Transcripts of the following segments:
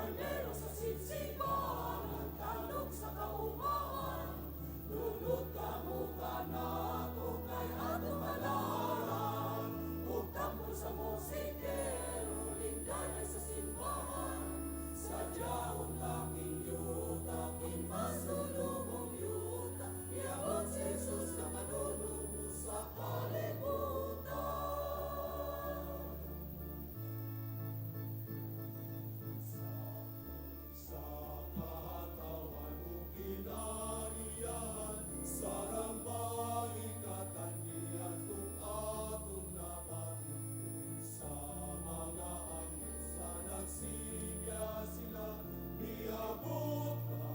Karnero sa sipsipan, ang talog sa kaumahan, lulot ka mo ka na to kay ato malaran. Ug tampo sa musikero, lingdanay sa simbahan, sadyahon laking yuta, kinmasulubong yuta, iabot si Jesus na manunubos sa kalibutan. Sa katawan mo kinariyan, sarang baikatanian kung atong nabatin. Sa mga angin sa nagsilya sila, niabot na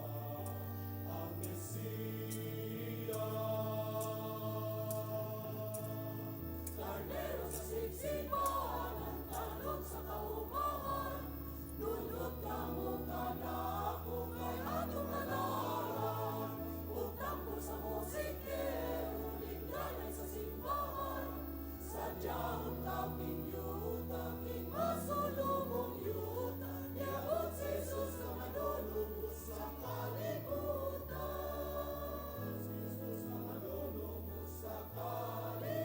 ang Mesiya. Karnero sa sipsipan, ang talog sa kaumahan, lulot ka mo ka na kung kay ato malaran. Ug tampo sa musikero, lingdanay sa simbahan, sadyahon laking yuta, kinmasulubong yuta, iabot si Jesus na manunubos sa kalibutan. Si Jesus na manunubos sa kalibutan.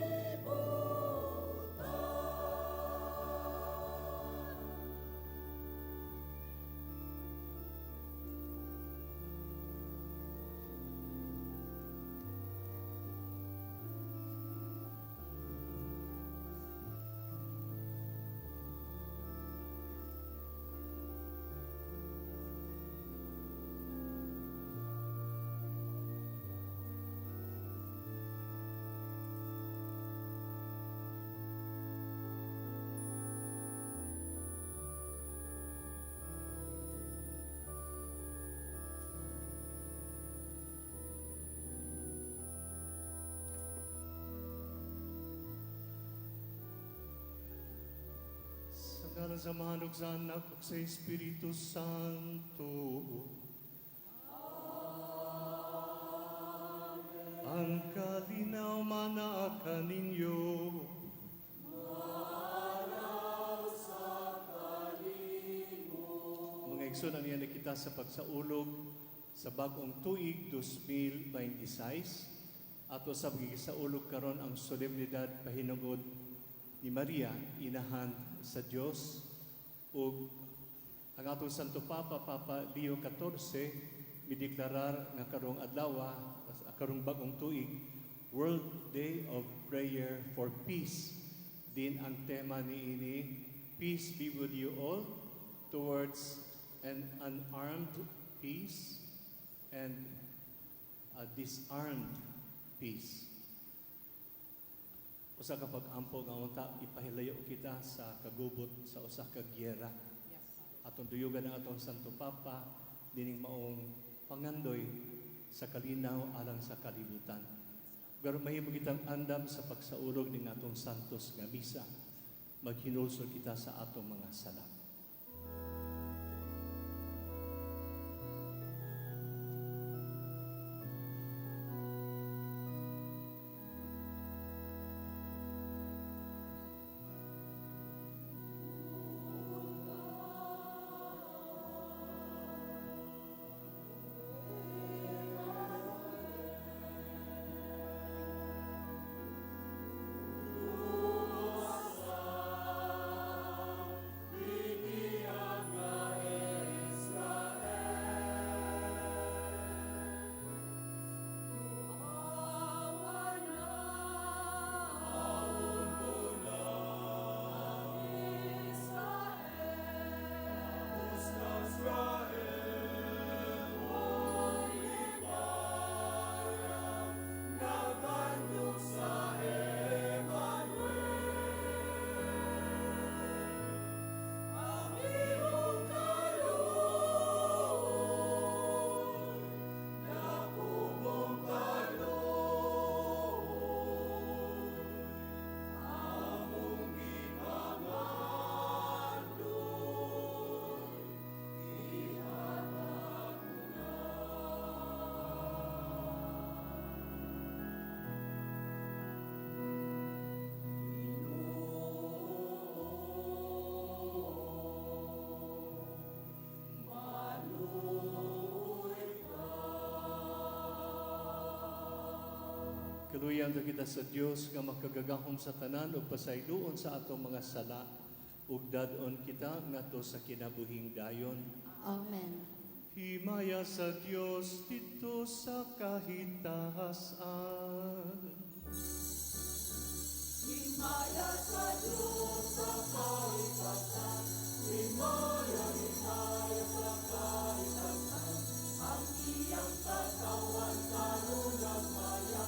Sa ngalan sa Manok, sa Anak, ug sa Espiritu Santo. Ang kalinaw manaka ninyo. Mga igsoon, niya na kita sa pagsaulog sa bagong tuig 2026 ato sa pagkikisaulog karon ang solemnidad pahinungod ni Maria, inahan sa Dios, ug ang atong Santo Papa, Papa Leo XIV, mideklarar nga karong adlaw, karong bagong tuig, World Day of Prayer for Peace. Din ang tema niini, Peace be with you all, towards an unarmed peace and a disarmed peace. Usa ka pag-ampo nga unta ipahilayo kita sa kagubot sa usa ka giyera. Atong duyugan ang atong Santo Papa dining maong pangandoy sa kalinaw alang sa kalibutan. Pero mahimo kitang andam sa pagsaulog ning atong santos nga misa. Maghinulsol kita sa atong mga sala. Tuluyan to kita sa Dios nga makagagahom sa tanan ug pasayloon sa atong mga sala ug dadon kita ngadto sa kinabuhing dayon. Amen. Himaya sa Dios dito sa kahitasan. Himaya sa Diyos sa kaitasan, himaya sa kaitasan, ang iyang katawan karunang maya,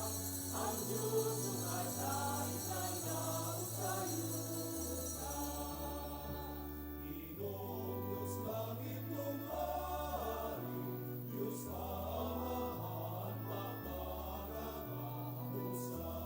ang Diyos sumaday ka na sa yuta. Ginoong Diyos langit ng hari, Diyos amahan makaragamusan.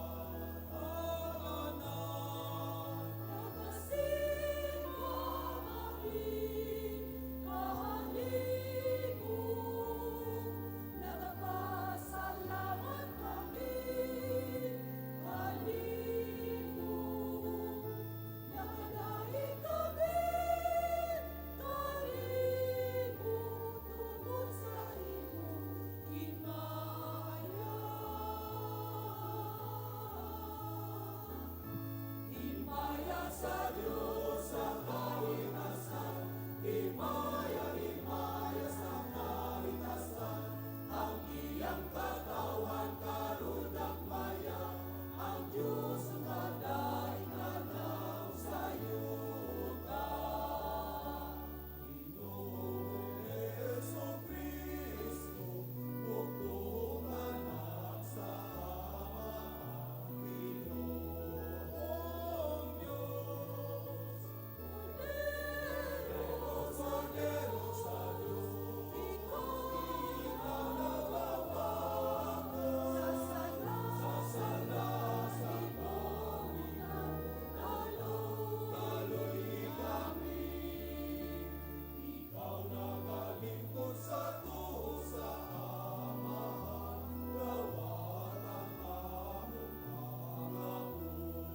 Himaya sa Diyos sa kaitasan, himaya sa kaitasan, ang iyang katawan karunang maya, ang Diyos sumaday kanaw sa yuta. Ginoong Jesu-Kristo, bukong anak sa amahan, Ginoong Diyos. Cordero sa Diyos, ikaw nagwawakas, sasala sa panginoon, kaloy kami. Ikaw nagalingkod sa tusa amahan, gawad ang among pangapuyo.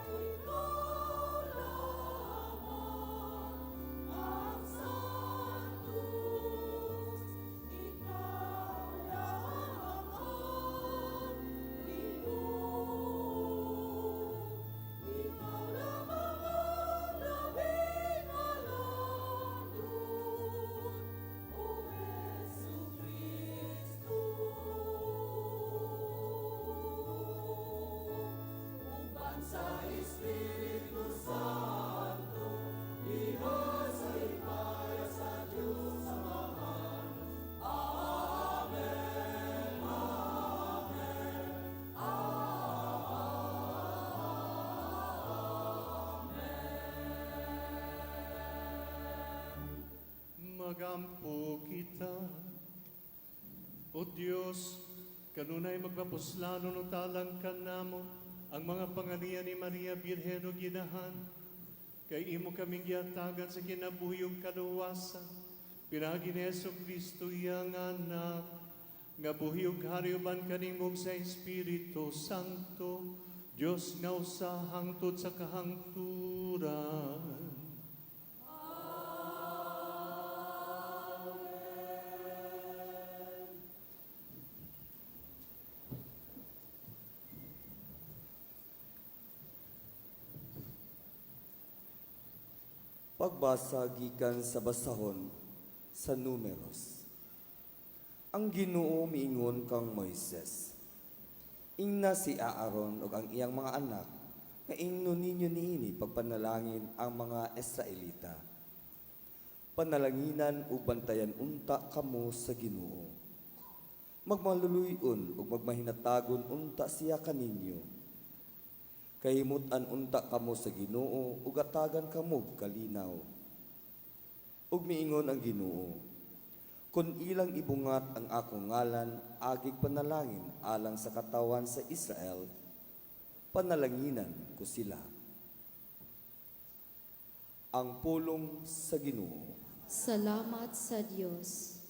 Ikaw lamang ang santos, ikaw lamang ang linog, ikaw lamang ang labing alandon, O Jesu-Kristo. Uban sa Espiritu Santo, iha sa himaya sa Diyos Amahan. Amen, amen, Magampo kita. O Dios, kanunay magpapuslano no talang kanamo ang mga pangalian ni Maria Birhen o Ginahan. Kay imo kaming giatagan sa kinabuyong kaluwasan. Pinagi ni Jesu-Kristo iyang anak, nga buhi ug hari uban kanimong sa Espiritu Santo, Dios nga usa hangtod sa kahangturan. Pagbasa gikan sa basahon sa Numeros. Ang Ginoo miingon kang Moises, ingna si Aaron ug ang iyang mga anak, nga ingnon ninyo niini pagpanalangin ang mga Israelita. Panalanginan ug bantayan unta kamo sa Ginoo. Magmaluluyon ug magmahinatagon unta siya kaninyo. Kahimutan unta kamo sa Ginoo ug atagan kamo kalinaw. Ug miingon ang Ginoo, kun ilang ibungat ang akong ngalan, agig panalangin alang sa katawan sa Israel, panalanginan ko sila. Ang pulong sa Ginoo. Salamat sa Diyos.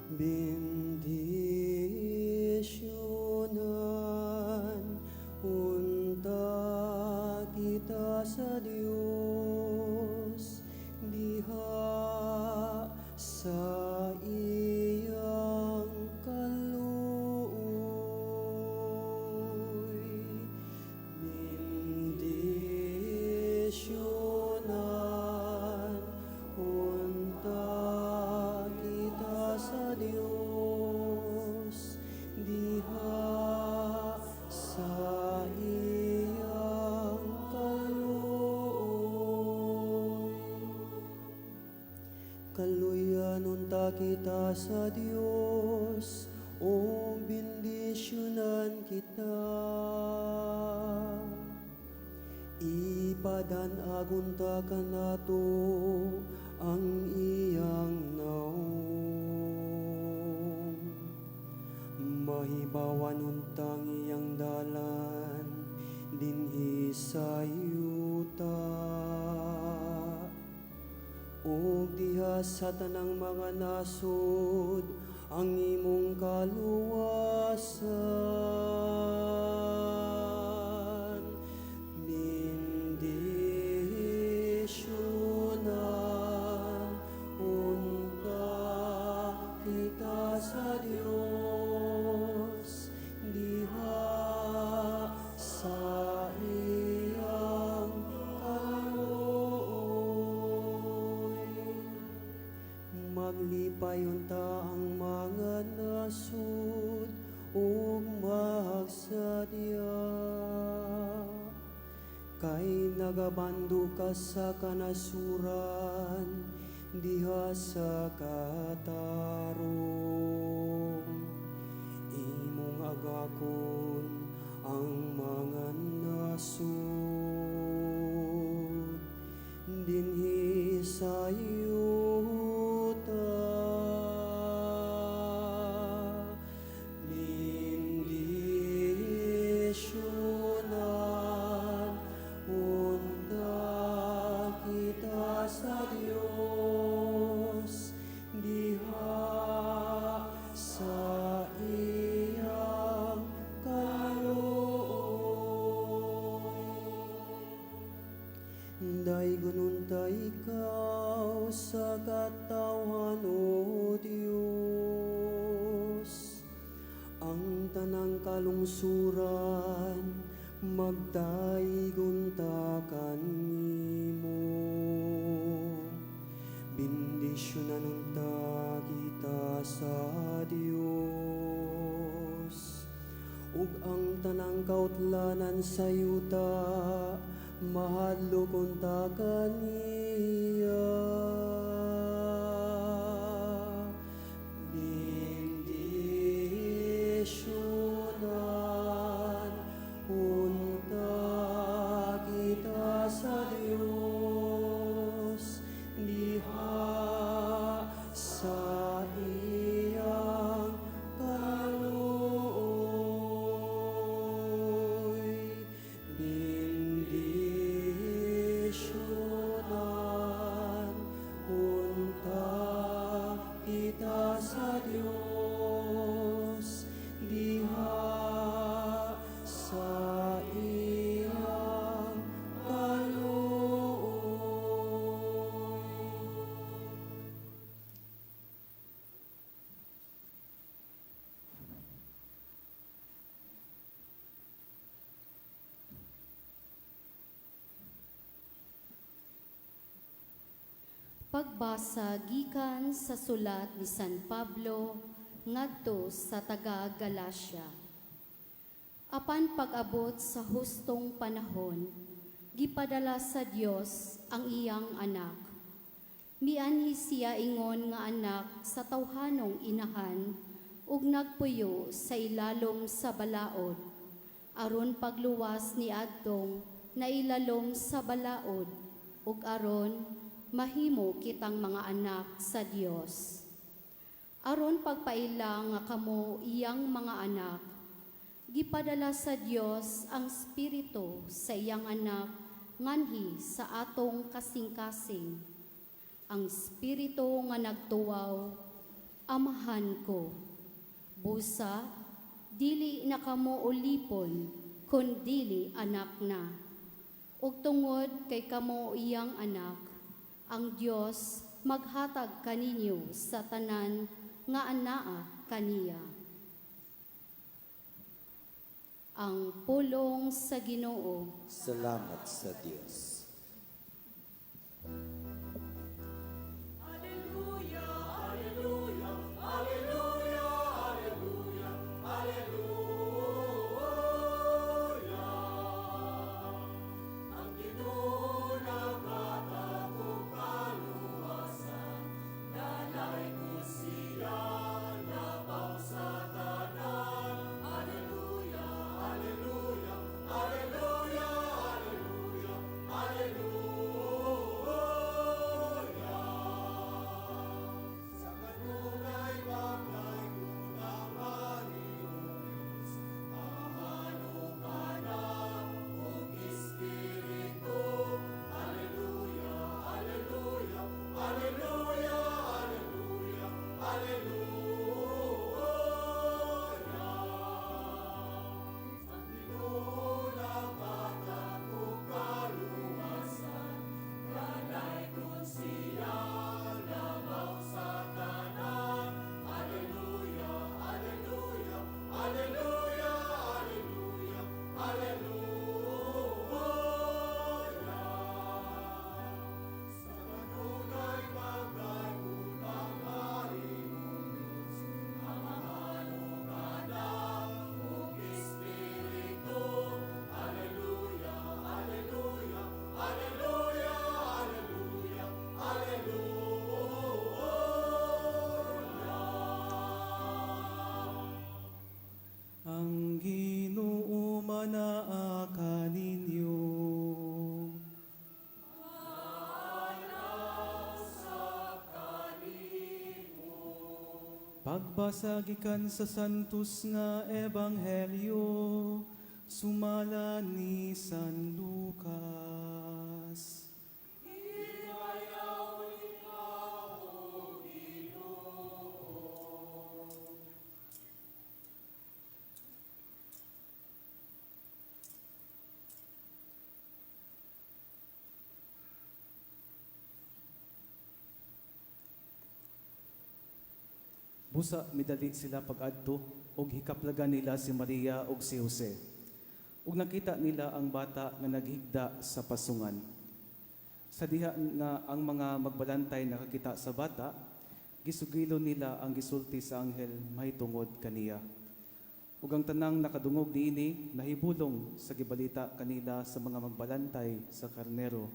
Bendisyonan unta kita sa Dios diha sa iyang kaluoy. Bendisyonan unta kita sa Dios diha sa iyang kaluoy. Kaluyan unta kita sa Dios, o bendisyonan kita. Ipadanagon ta kanato ang iyang naong. Mahibawan untang iyang dalan, dinhi sa yuta. O diha sa tanang mga nasod, ang imong kaluwasan. Bendisyonan unta kita sa Dios diha sa iyang kaluoy. Maglipay unta ang mga nasud ug magsadya. Kay nagabando ka sa kanasuran diha sa katarong. Imong agakon ang mga nasud dinhi sa yuta. Bendisyonan unta kita sa Dios diha sa iyang kaluoy. Daygon unta ikaw sa katawhan, o Dios. Ang tanang kalungsuran magdaygon ta kanimo. Bendisyonan unta kita sa Dios. Ug ang tanang kautlanan sa yuta mahadlok unta kaniya. Bendisyonan unta kita sa Dios diha sa iyang kaluoy. Bendisyonan unta kita sa Dios diha sa iyang kaluoy. Pagbasa gikan sa sulat ni San Pablo ngadto sa taga Galacia. Apan pag-abot sa hustong panahon, gipadala sa Dios ang iyang anak. Mianhi siya ingon nga anak sa tawhanong inahan ug nagpuyo sa ilalom sa balaod, aron pagluwas ni adtong nailalom sa balaod, ug aron mahimo kitang mga anak sa Dios. Aron pagpaila nga kamo iyang mga anak, gipadala sa Dios ang Espiritu sa iyang anak nganhi sa atong kasing-kasing. Ang Espiritu nga nagtuwaw, amahan ko. Busa, dili na kamo ulipon, kun dili anak na. Ug tungod kay kamo iyang anak, ang Dios maghatag kaninyo sa tanan nga anaa kaniya. Ang pulong sa Ginoo. Salamat sa Diyos. Ang Ginoo manaa kaninyo. Pagbasa gikan sa santos nga ebanghelyo, sumala ni San Lucas. Busa midali sila pag-adto ug hikaplagan nila si Maria ug si Jose. Ug nakita nila ang bata nga naghigda sa pasungan. Sa diha nga ang mga magbalantay nakakita sa bata, gisugilo nila ang gisulti sa anghel mahitungod kaniya. Ug ang tanang nakadungog niini nahibulong sa gibalita kanila sa mga magbalantay sa karnero.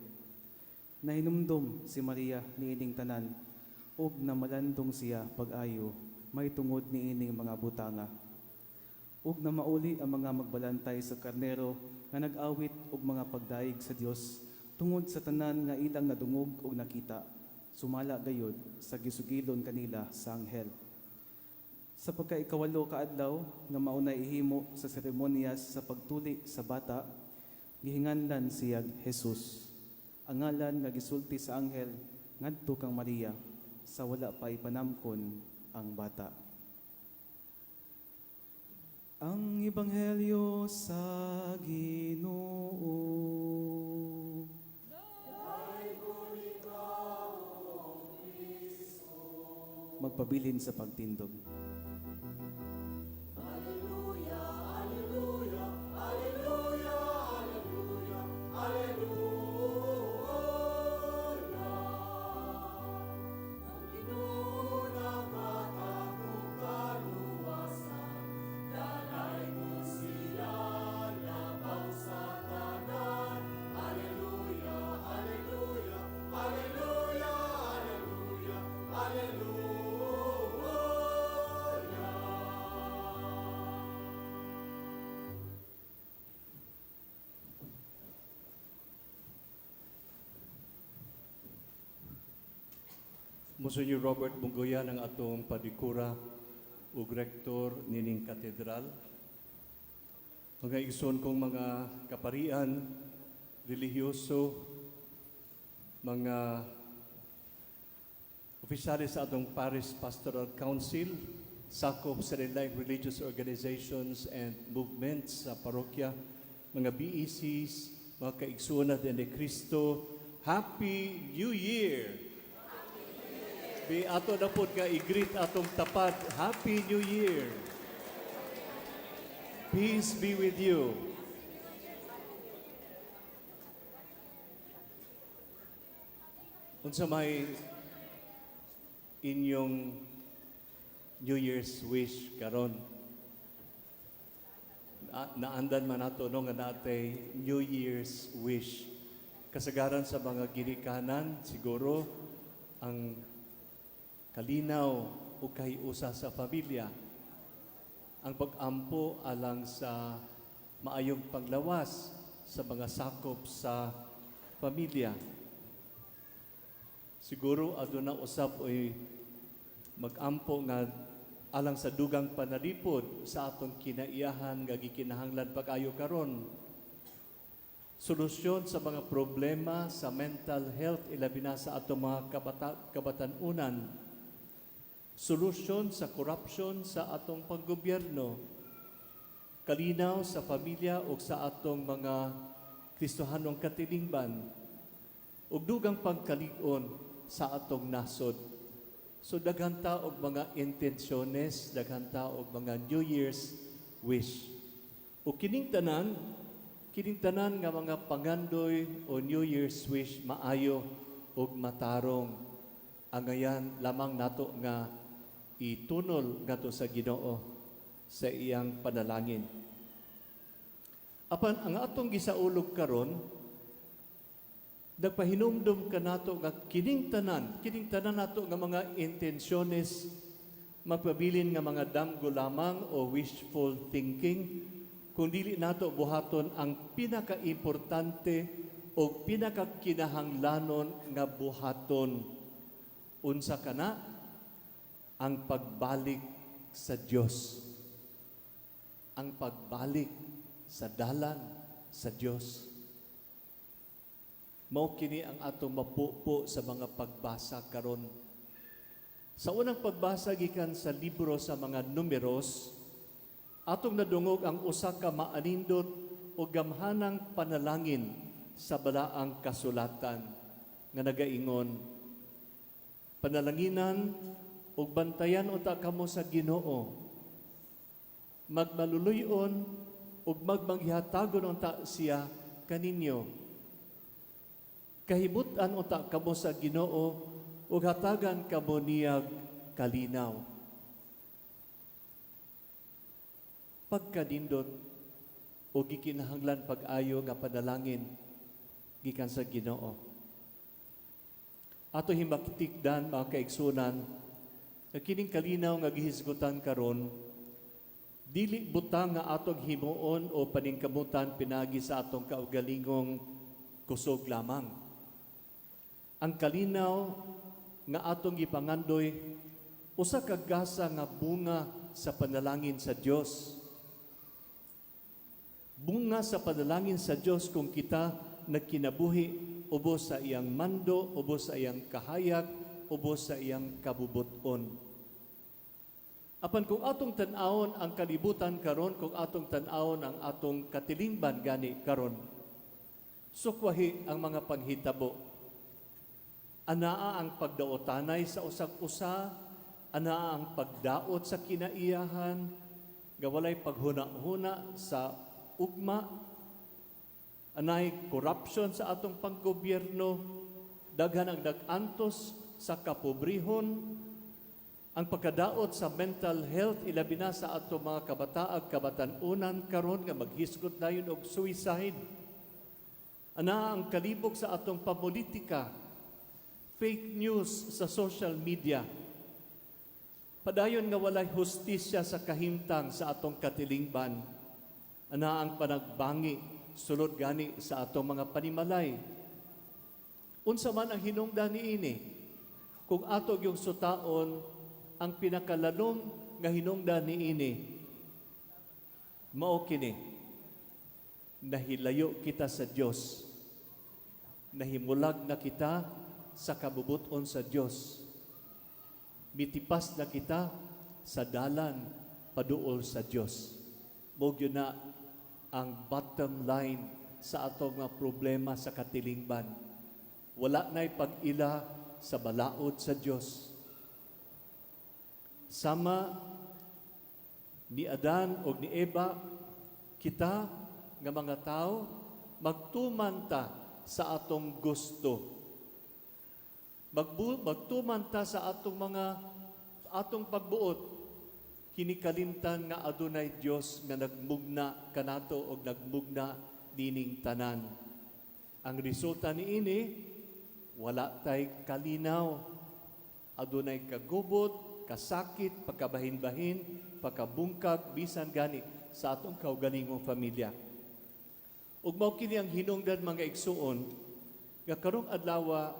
Nahinumdum si Maria niining tanan ug namalandong siya pag-ayo may tungod niining mga butanga. Ug na mauli ang mga magbalantay sa karnero nga nag-awit og mga pagdaig sa Dios tungod sa tanan nga ilang nadungog ug nakita. Sumala gayod sa gisugilon kanila sa anghel. Sa pagkaikawalo ka adlaw nga maunay ihimo sa seremonyas sa pagtuli sa bata, gihinganlan siya Jesus. Ang ngalan nga gisulti sa anghel ngadto kang Maria sa wala pa ipanamkon ang bata. Ang Ebanghelyo sa Ginoo. Magpabilin sa pagtindog. Monsignor Robert Bungoyan ang atong padikura ug rektor nining katedral. Mga igsoon kong mga kaparian, relihiyoso, mga opisyales sa atong Parish Pastoral Council, sakop sa lain religious organizations and movements sa parokya, mga BECs, mga kaigsunan din ni Kristo, Happy New Year! Bi ato na po nga i-greet atong tapat, Happy New Year! Peace be with you. Unsa may inyong New Year's wish karon? Naandan man nato no nga natay New Year's wish. Kasagaran sa mga ginikanan siguro ang kalinaw o kahiusa sa pamilya, ang pag-ampo alang sa maayong paglawas sa mga sakop sa pamilya. Siguro aduna usab oy mag-ampo nga alang sa dugang panalipod sa atong kinaiyahan nga gikinahanglan pag-ayo karon. Solusyon sa mga problema sa mental health ilabi na sa atong mga kabatanunan. Solusyon sa corruption sa atong panggobyerno. Kalinaw sa pamilya o sa atong mga Kristohanong katilingban. Ug dugang pagkalig-on sa atong nasod. So daghan ta og mga intensyones, daghan ta og mga New Year's wish. O kining tanan nga mga pangandoy o New Year's wish maayo og matarong. Angayan lamang nato nga itunol ngadto sa Ginoo sa iyang panalangin. Apan ang atong gisaulog karon, nagpahinumdum ka nato nga kining tanan nato nga mga intensyones magpabilin nga mga damgo lamang o wishful thinking, kung dili nato buhaton ang pinakaimportante o pinakakinahanglanon nga buhaton. Unsa kana? Ang pagbalik sa Dios. Ang pagbalik sa dalan sa Dios. Mao kini ang atong mapupo sa mga pagbasa karon. Sa unang pagbasa gikan sa libro sa mga Numeros, atong nadungog ang usa ka maanindot o gamhanang panalangin sa balaang kasulatan nga nagaingon, panalanginan ug bantayan unta kamo sa Ginoo, magmaluluyon ug magmanghihatagon unta siya kaninyo. Kahimutan unta kamo sa Ginoo ug hatagan kamo niyag kalinaw. Pagkanindot o gikinahanglan pag-ayo nga panalangin gikan sa Ginoo. Ato himaktikdan mga kaigsunan, sa kining kalinaw nga gihisgutan karon, dili butang nga atong himuon o paningkamutan pinagi sa atong kaugalingong kusog lamang. Ang kalinaw nga atong gipangandoy usa ka gasa nga bunga sa panalangin sa Dios. Bunga sa panalangin sa Dios kung kita nagkinabuhi ubos sa iyang mando, ubos sa iyang kahayag, ubos sa iyang kabubuton. Apan kung atong tan-awon ang kalibutan karon, kung atong tan-awon ang atong katilingban gani karon, sukwahi ang mga panghitabo. Anaa ang pagdaotanay sa usag-usa, anaa ang pagdaot sa kinaiyahan, gawalay paghuna-huna sa ugma, anay corruption sa atong panggobyerno, daghan ang dag-antos sa kapobrehon, ang pagkadaot sa mental health ilabi na sa atong mga kabataag kabatanunan karon nga maghisgot dayon og suicide. Ana ang kalibog sa atong papolitika, fake news sa social media. Padayon nga walay hustisya sa kahimtang sa atong katilingban. Ana ang panagbangi sulod gani sa atong mga panimalay. Unsa man ang hinungdan niini? Kung ato yung sutaon ang pinakalalom nga hinungdan niini, mao kini, nahilayo kita sa Dios, nahimulag na kita sa kabubuton sa Dios, mitipas na kita sa dalan paduol sa Dios. Mao gyud na ang bottom line sa atong mga problema sa katilingban. Wala na'y pag-ila sa balaod sa Dios. Sama ni Adan o ni Eva, kita nga mga tao, magtuman ta sa atong gusto. Magtuman ta sa atong pagbuot. Kinikalimtan nga adunay Dios nga nagmugna kanato o nagmugna dining tanan. Ang resulta niini, wala tay kalinaw. Adunay kagubot, kasakit, pagkabahin-bahin, pagkabungkag, bisan gani sa atong kaugalingong pamilya. Ug mao kini ang hinungdan mga igsuon nga karong adlaw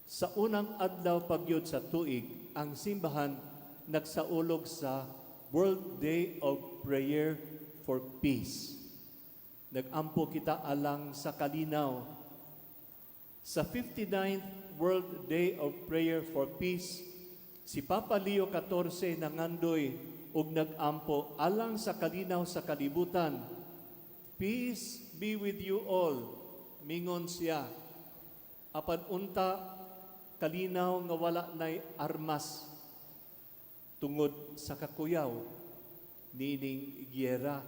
sa unang adlaw pagyud sa tuig ang simbahan nagsaulog sa World Day of Prayer for Peace. Nagampo kita alang sa kalinaw. Sa 59th World Day of Prayer for Peace, si Papa Leo XIV nangandoy ug nagampo alang sa kalinaw sa kalibutan. Peace be with you all, mingon siya. Apan unta kalinaw nga wala nay armas tungod sa kakuyaw nining giyera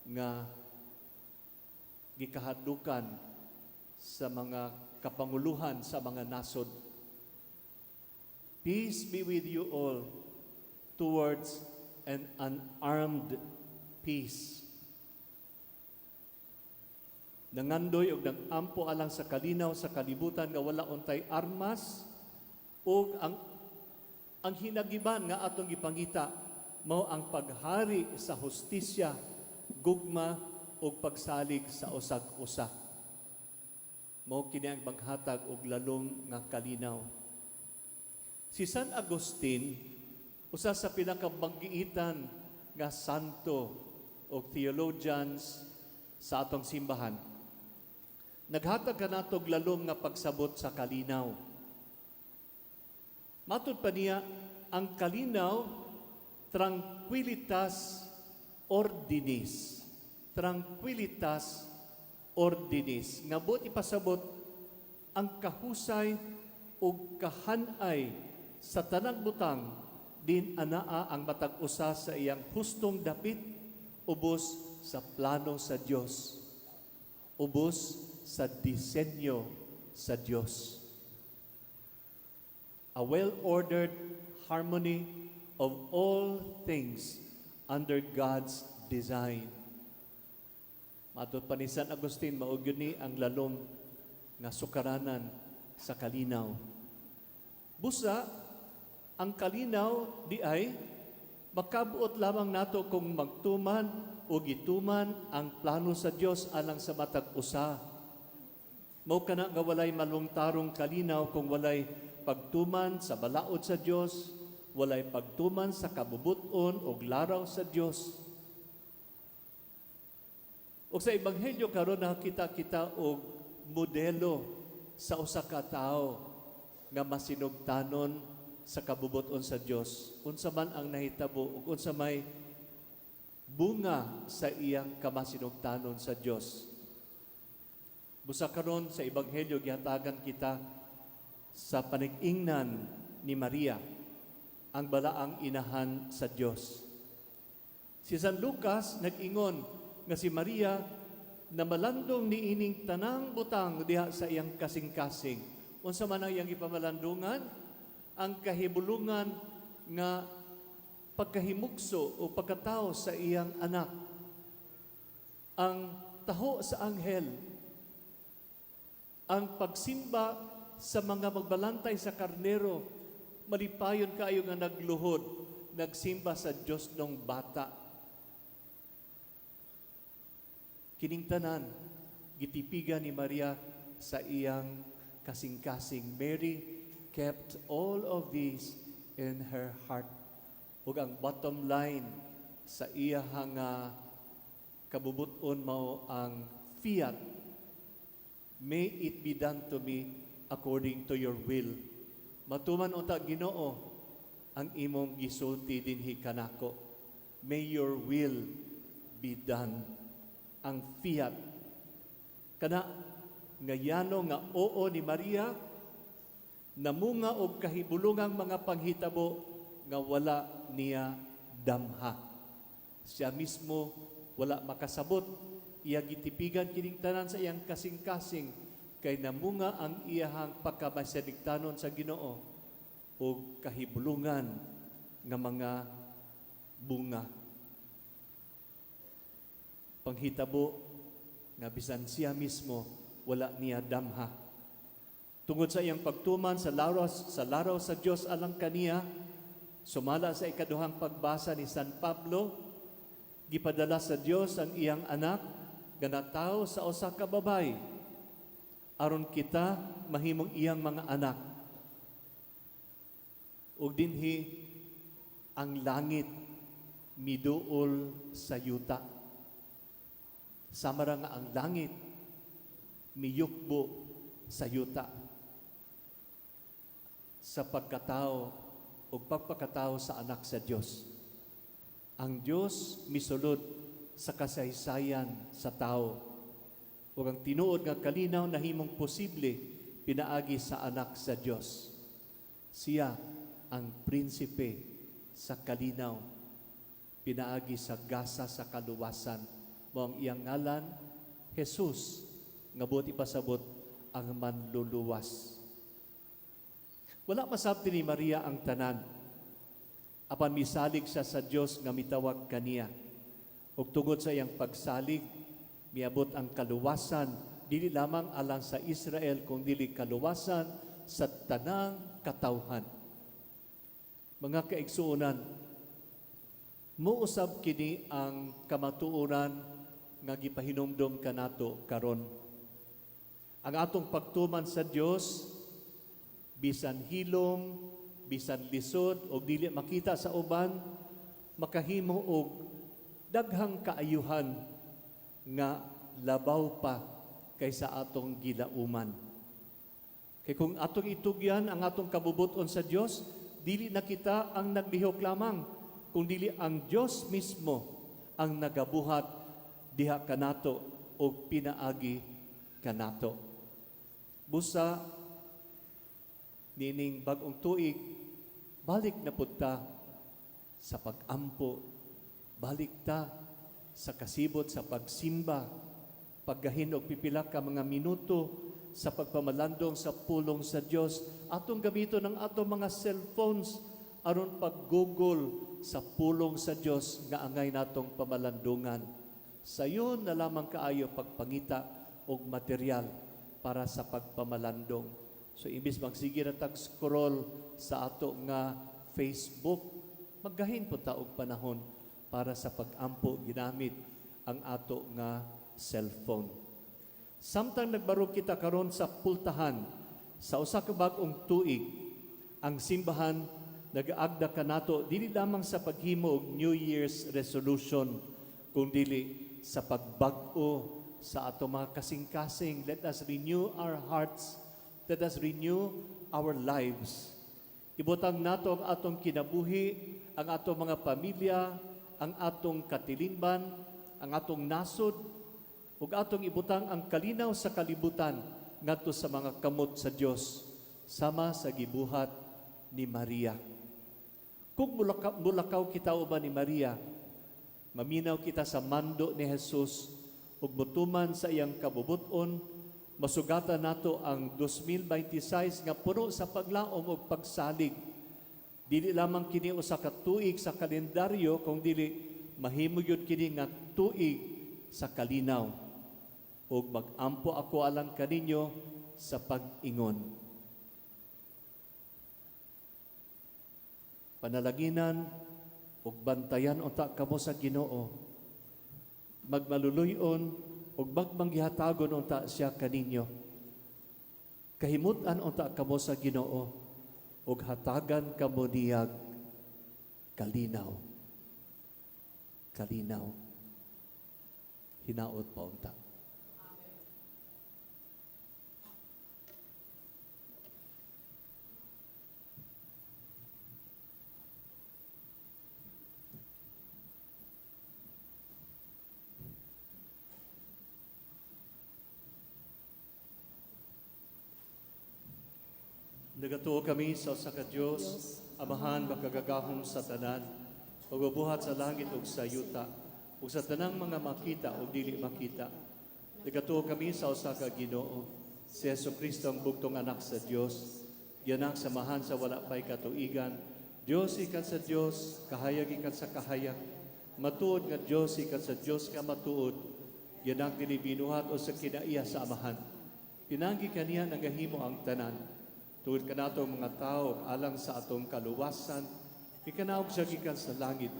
nga gikahadukan sa mga kapanguluhan sa mga nasod. Peace be with you all towards an unarmed peace. Nangandoy og nagampo alang sa kalinaw sa kalibutan nga wala untay armas ug ang hinagiban nga atong gipangita mao ang paghari sa hustisya, gugma ug pagsalig sa usag-usa. Mao kini ang maghatag og lalong nga kalinaw. Si San Agustin, usa sa pinakabanggiitan nga santo o theologians sa atong simbahan, naghatag kanatog lalom nga pagsabot sa kalinaw. Matud pa niya, ang kalinaw, tranquilitas ordinis. Tranquilitas ordinis. Nga buot ipasabot, ang kahusay o kahanay sa tanang butang, din anaa ang matag usa sa iyang hustong dapit, ubos sa plano sa Dios. Ubos sa disenyo sa Dios. A well-ordered harmony of all things under God's design. Matud pa ni San Agustin, maugyon ni ang lalom nga sukaranan sa kalinaw. Busa, ang kalinaw di ay makabuot lamang nato kung magtuman o gituman ang plano sa Dios alang sa matag usa. Mao kana nga walay malungtarong kalinaw kung walay pagtuman sa balaod sa Dios, walay pagtuman sa kabubuton o laraw sa Dios. O sa Ebanghelyo karon nakita kita og modelo sa usa ka tawo nga masinugtanon sa kabubuton sa Dios. Unsa man ang nahitabo ug unsa may bunga sa iyang kamasinugtanon sa Dios. Busa karon sa Ebanghelyo gihatagan kita sa panig-ingnan ni Maria, ang balaang inahan sa Dios. Si San Lucas nag-ingon nga si Maria na malandong niining tanang butang diha sa iyang kasing-kasing. Unsa man ang iyang ipamalandungan? Ang kahibulungan nga pagkahimukso o pagkatao sa iyang anak. Ang taho sa anghel. Ang pagsimba sa mga magbalantay sa karnero, malipayon kayo nga nagluhod, nagsimba sa Diyos ng bata. Kining tanan, gitipigan ni Maria sa iyang kasing-kasing. Mary kept all of these in her heart. Ug ang bottom line sa iyang kabubuton mao ang fiat, may it be done to me according to your will. Matuman unta Ginoo ang imong gisulti dinhi kanako. May your will be done. Ang fiat kana ngayano nga oo ni Maria namunga og kahibulungang mga panghitabo nga wala niya damha. Siya mismo wala makasabot. Iya gitipigan kining tanan sa iyang kasing-kasing kay namunga ang iyahang pagkamasaligtanon sa Ginoo o kahibulungan nga mga bunga. Panghitabo nga bisan siya mismo wala niya damha. Tungod sa iyang pagtuman sa laraw sa Dios alang kaniya, sumala sa ikaduhang pagbasa ni San Pablo, gipadala sa Dios ang iyang anak nga natawo sa usa ka babay aron kita mahimong iyang mga anak. Ug dinhi ang langit miduol sa yuta. Samara nga ang langit miyukbo sa yuta. Sa pagkatao o pagpakatao sa anak sa Dios. Ang Dios misulod sa kasaysayan sa tao. Ug ang tinuod nga kalinaw na himong posible pinaagi sa anak sa Dios. Siya ang prinsipe sa kalinaw, pinaagi sa gasa sa kaluwasan. Mao ang iyang ngalan, Jesus, nga buti pasabot ang manluluwas. Wala masabti ni Maria ang tanan. Apan misalig siya sa Dios nga mitawag kaniya. Ug tungod sa iyang pagsalig, miabot ang kaluwasan dili lamang alang sa Israel kundi kaluwasan sa tanang katawhan. Mga kaigsuonan, muusab kini ang kamatuoran nga gipahinumdom kanato karon. Ang atong pagtuman sa Dios bisan hilom, bisan lisod o dili makita sa uban, makahimo og daghang kaayuhan nga labaw pa kaysa atong gilauman. Kay kung atong itugyan ang atong kabubuton sa Dios, dili na kita ang naglihok lamang, kundi ang Dios mismo ang nagabuhat diha kanato o pinaagi kanato. Busa nining bag-ong tuig, balik na punta sa pag-ampo, balik ta sa kasibot sa pagsimba, paggahin og pipila ka mga minuto sa pagpamalandong sa pulong sa Dios, atong gamiton ang atong mga cellphones aron pag-google sa pulong sa Dios nga angay natong pamalandungan. Sayon na lamang kaayo pagpangita og material para sa pagpamalandong. So imbis magsige ra tag scroll sa ato nga Facebook, maggahin po ta og panahon para sa pag-ampo ginamit ang ato nga cellphone. Samtang nagbarog kita karon sa pultahan sa usa ka bag-ong tuig, ang simbahan nagaagda kanato dili lamang sa paghimo og New Year's resolution kundi sa pagbag-o sa ato mga kasing-kasing. Let us renew our hearts, let us renew our lives. Ibutang nato ang atong kinabuhi, ang atong mga pamilya, ang atong katilingban, ang atong nasod, ug atong ibutang ang kalinaw sa kalibutan ngadto sa mga kamot sa Dios sama sa gibuhat ni Maria. Kung mulakaw kita uban ni Maria, maminaw kita sa mando ni Jesus ug mutuman sa iyang kabubuton, masugatan nato ang 2026 nga puno sa paglaom ug pagsalig. Dili lamang kini usa ka tuig sa kalendaryo kung dili mahimo gyud kini nga tuig sa kalinaw. Ug mag-ampo ako alang kaninyo sa pag-ingon. Panalaginan ug bantayan unta kamo sa Ginoo. Magmaluluyon ug magmanggihatagon unta siya kaninyo. Kahimutan unta kamo sa Ginoo ug hatagan kamo niyag kalinaw. Kalinaw. Hinaot pa unta. Nagatuo kami sa usa ka Dios, Amahan makagagahom sa tanan, pagbubuhat sa langit ug sa yuta, ug sa tanang mga makita ug dili makita. Nagatuo kami sa usa ka Ginoo, si Jesucristo ang bugtong anak sa Dios, gianak samahan sa wala pay katuigan, Dios ikan sa Dios, kahayag ikan sa kahayag, matuod nga Dios ikan sa Dios ka matuod, gianak dili binuhat o sa kinaiya sa amahan. Pinanggi kaniya nagahimo ang tanan. Tungod ka nato mga tao, alang sa atong kaluwasan, ikanaog siya gikan sa langit,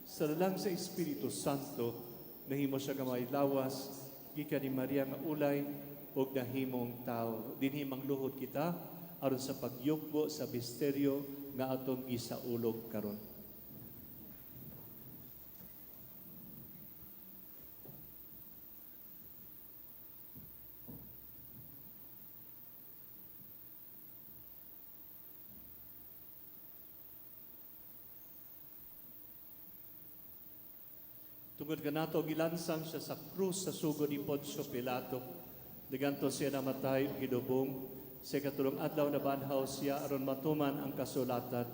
sa lalang sa Espiritu Santo, nahimo siya gamay lawas, gikan ni Maria nga ulay, o nahimong tao. Dinhi mangluhod kita, aron sa pagyukbo sa misteryo nga atong gisaulog karon. Tungod ka nato, gilansang siya sa krus sa sugo ni Poncio Pilato. Diganto siya namatay o gidubong. Sa katulong adlaw na banhaw siya aron matuman ang kasulatan.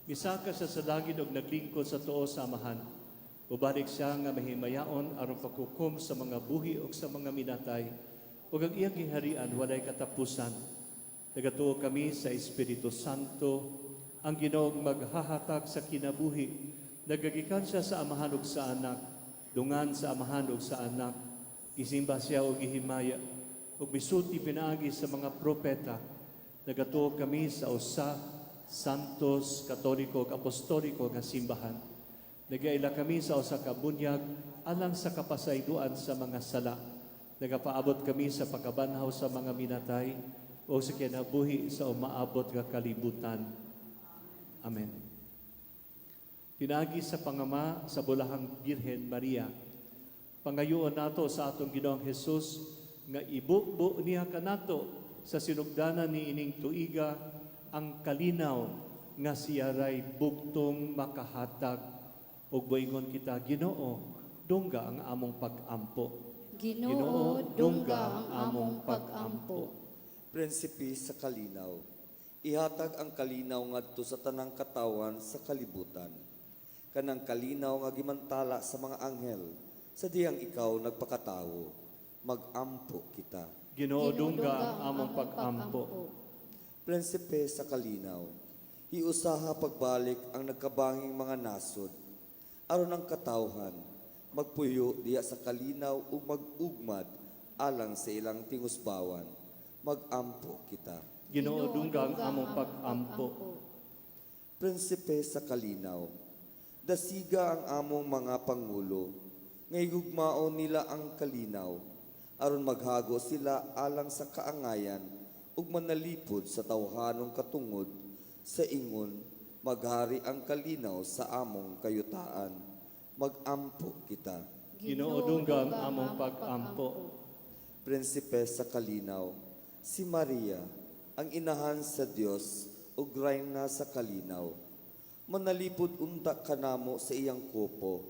Isaka siya sa langit og naglingkod sa tuo sa amahan. Ubalik siya nga mahimayaon aron pagkukom sa mga buhi o sa mga minatay. Ug ang iyang giharian walay katapusan. Nagatuo kami sa Espiritu Santo, ang Ginoong maghahatag sa kinabuhi. Nagagikan siya sa amahan ug sa anak. Dungan sa amahan ug sa anak, gisimba siya og gihimaya, ug bisulti pinaagi sa mga propeta. Nagatuo kami sa usa, santos, katoliko ug apostoliko nga simbahan. Nagaila kami sa usa ka bunyag alang sa kapasayloan sa mga sala. Nagapaabot kami sa pagkabanhaw sa mga minatay o sa kinabuhi sa umaabot nga kalibutan. Amen. Pinagi sa pangama sa bulahang Birhen Maria. Pangayoon nato sa atong Ginoong Hesus nga ibubo niya kanato sa sinugdanan ni ining tuiga ang kalinaw nga siya ray bugtong makahatag ug buingon kita, Ginoo, dungga ang among pag-ampo. Ginoo, dungga ang among pag-ampo. Prinsipe sa kalinaw, ihatag ang kalinaw ngadto sa tanang katawan sa kalibutan. Kanang kalinaw nga gimantala sa mga anghel, sa diyang ikaw nagpakatawo, mag-ampo kita. Ginoo, dungga ang among pag-ampo. Prinsipe sa kalinaw, iusaha pagbalik ang nagkabanging mga nasod, aron ang katawhan, magpuyo diya sa kalinaw ug mag-ugmad alang sa ilang tingusbawan, mag-ampo kita. Ginoo, dungga ang among pag-ampo. Prinsipe sa kalinaw, dasiga ang among mga pangulo, ngay gugmaon nila ang kalinaw, aron maghago sila alang sa kaangayan ug manalipod sa tawhanong katungod, sa ingon, maghari ang kalinaw sa among kayutaan, mag-ampo kita. Ginoo, dungga ang among pag-ampo. Prinsipe sa kalinaw, si Maria, ang inahan sa Dios ug reyna sa kalinaw, manalipod unta kanamo sa iyang kopo,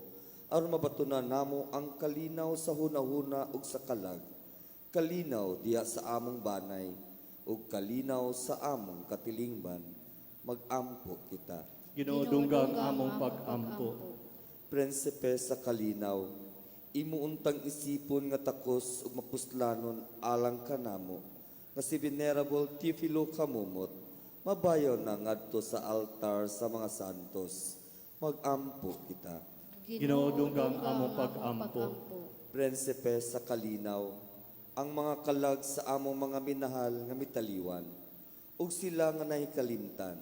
aron mabatunan namo ang kalinaw sa hunahuna ug sa kalag, kalinaw diya sa among banay, ug kalinaw sa among katilingban, mag-ampo kita. Ginoo, dungga ang among pag-ampo. Prinsipe sa kalinaw, imuuntang isipon nga takos ug mapuslanon alang kanamo, nga si Venerable Teofilo Kamumot, mabayaw na ngadto sa altar sa mga santos, mag-ampo kita. Ginoo, dungga ang among pag-ampo. Prinsipe sa kalinaw, ang mga kalag sa among mga minahal nga mitaliwan, ug sila nga nahikalimtan,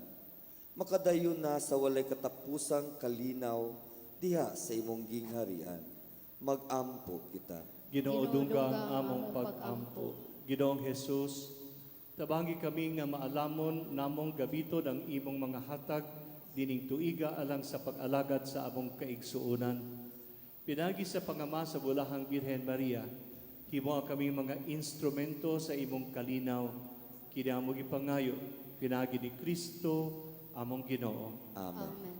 makadayon na sa walay katapusang kalinaw diha sa imong gingharian, mag-ampo kita. Ginoo, dungga ang among pag-ampo. Ginoong Hesus, tabangi kami nga maalamon namong gabiton ang imong mga hatag dining tuiga alang sa pag-alagad sa among kaigsuonan. Pinagi sa pangama sa bulahang Birhen Maria, himo kami mga instrumento sa imong kalinaw. Kini among ipangayo, pinagi ni Kristo among Ginoo. Amen. Amen.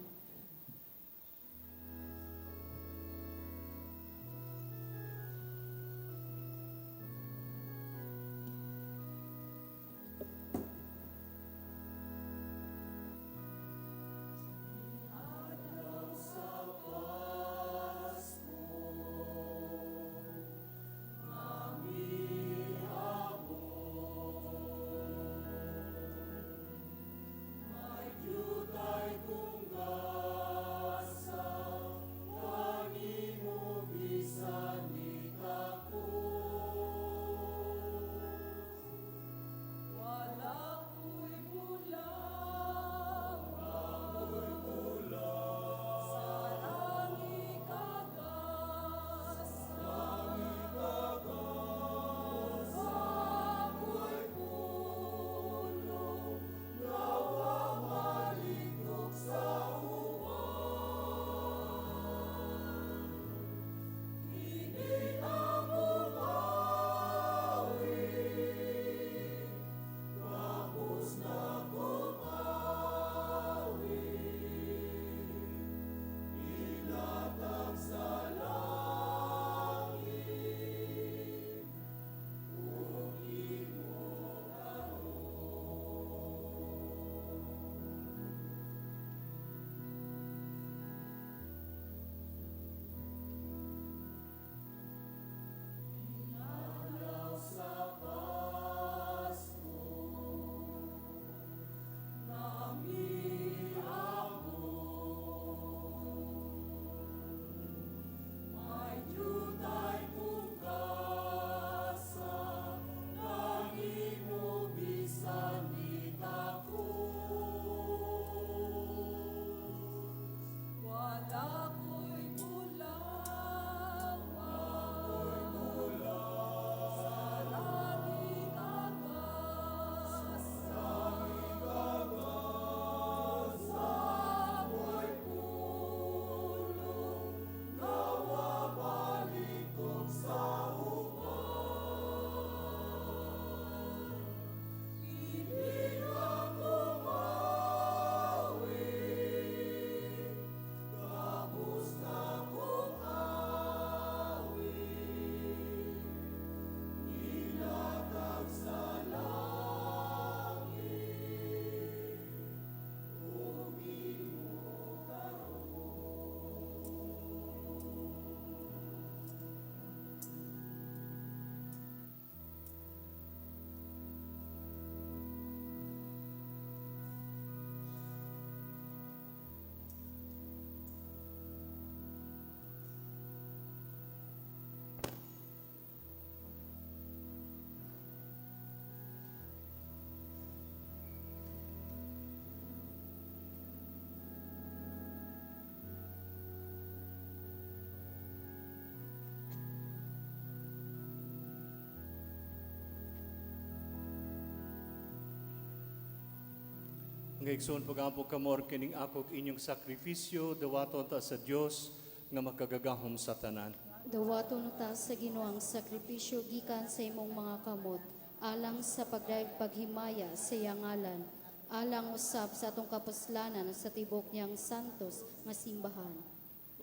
Nga igsoon pagampo kamor kining akog inyong sakripisyo, dawaton ta sa Dios nga makagagahom sa tanan. Dawaton ta sa Ginoong sakripisyo gikan sa imong mga kamot, alang sa pagdaig paghimaya sa iyang ngalan, alang usab sa atong kapuslanan sa tibok niyang santos nga simbahan.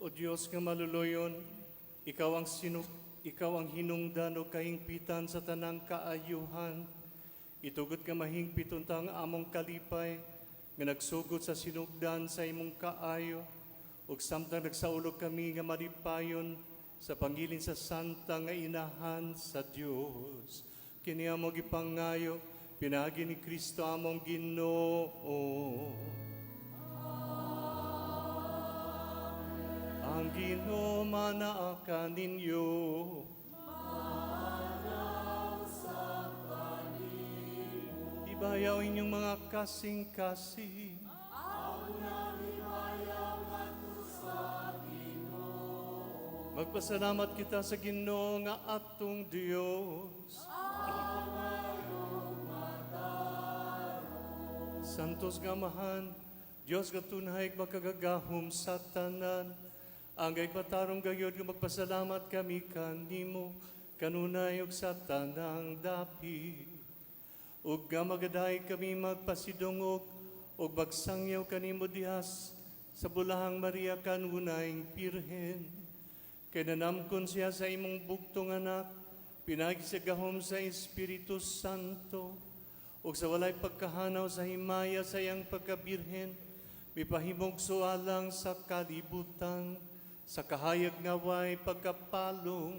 O Dios nga maluluyon, ikaw ang hinungdan o kahingpitan sa tanang kaayuhan. Itugot ka mahingpiton tang among kalipay, nga nagsugod sa sinugdan sa imong kaayo, ug samtang nagsaulog kami nga malipayon sa pangilin sa santa nga inahan sa Dios. Kini amo gipangayo, pinagi ni Kristo among Ginoo. Ang Ginoo manaa ninyo. Ibayaw inyong mga kasing-kasing. Magpasalamat kita sa Ginoo nga atong Dios. Santos nga mahan, Dios nga tunay makagagahom sa tanan. Ang patarong gayod nga magpasalamat kami kanimo, kanunay ug sa tanang dapi. Ug nga magaday kami magpasidungog, ug bagsangyaw kanimo dihas sa bulahang Maria kanunayng Birhen. Kay nanamkon siya sa imong bugtong anak, pinagisagahom sa Espiritu Santo, ug sa walay pagkahanaw sa himaya sa iyang pagkabirhen, mipahimog sualang sa kalibutan, sa kahayag nga way pagkapalong,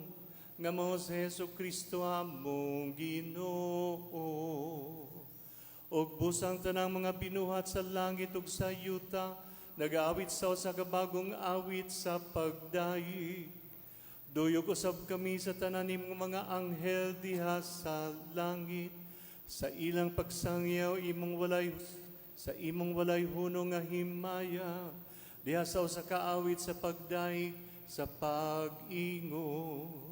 nga mao si Jesu-Kristo among Ginoo. Og busang tanang mga binuhat sa langit ug sa yuta, nag-aawit sa kabagong awit sa pagdaig. Duyog usab kami sa tanan nimong mga anghel diha sa langit, sa ilang pagsangyaw sa imong walay hunong nga himaya, diha sa usa ka awit sa pagdaig sa pag-ingon.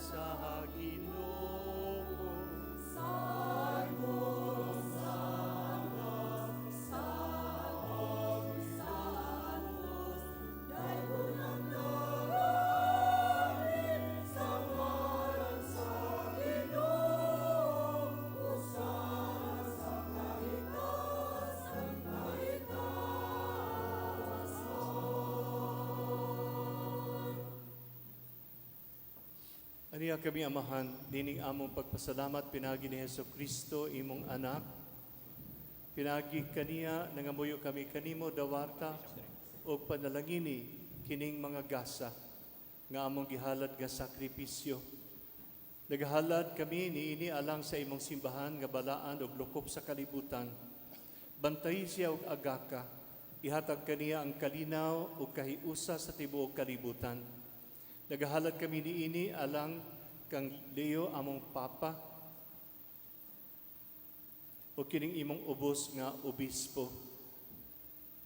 Sa Ginoo. Aniya kami amahan, dining among pagpasalamat pinagi ni Jesu-Kristo imong anak. Pinagi kaniya nangamuyo kami kanimo dawarta o panalangini kining mga gasa nga among gihalad nga sakripisyo. Nagahalad kami niini alang sa imong simbahan nga balaan og lukop sa kalibutan. Bantay siya og agaka, ihatag kaniya ang kalinaw ug kahiusa sa tibuok kalibutan. Nagahalad kami niini alang kang Leo among Papa o kining imong ubos nga obispo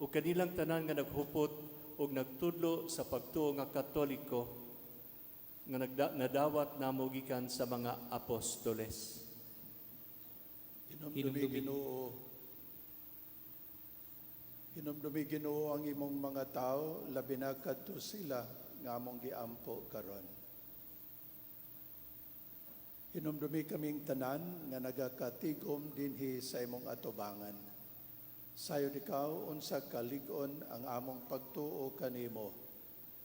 o kanilang tanan nga naghupot o nagtudlo sa pagtuo nga Katoliko nga nadawat namo gikan sa mga apostoles. Hinumdumi Ginoo. Hinumdumi Ginoo ang imong mga tao, labi na kadto sila nga among giampo karon. Hinumdumi kaming tanan nga nagakatigom dinhi sa imong atubangan. Sayon ikaw, unsa kalig-on ang among pagtuo kanimo,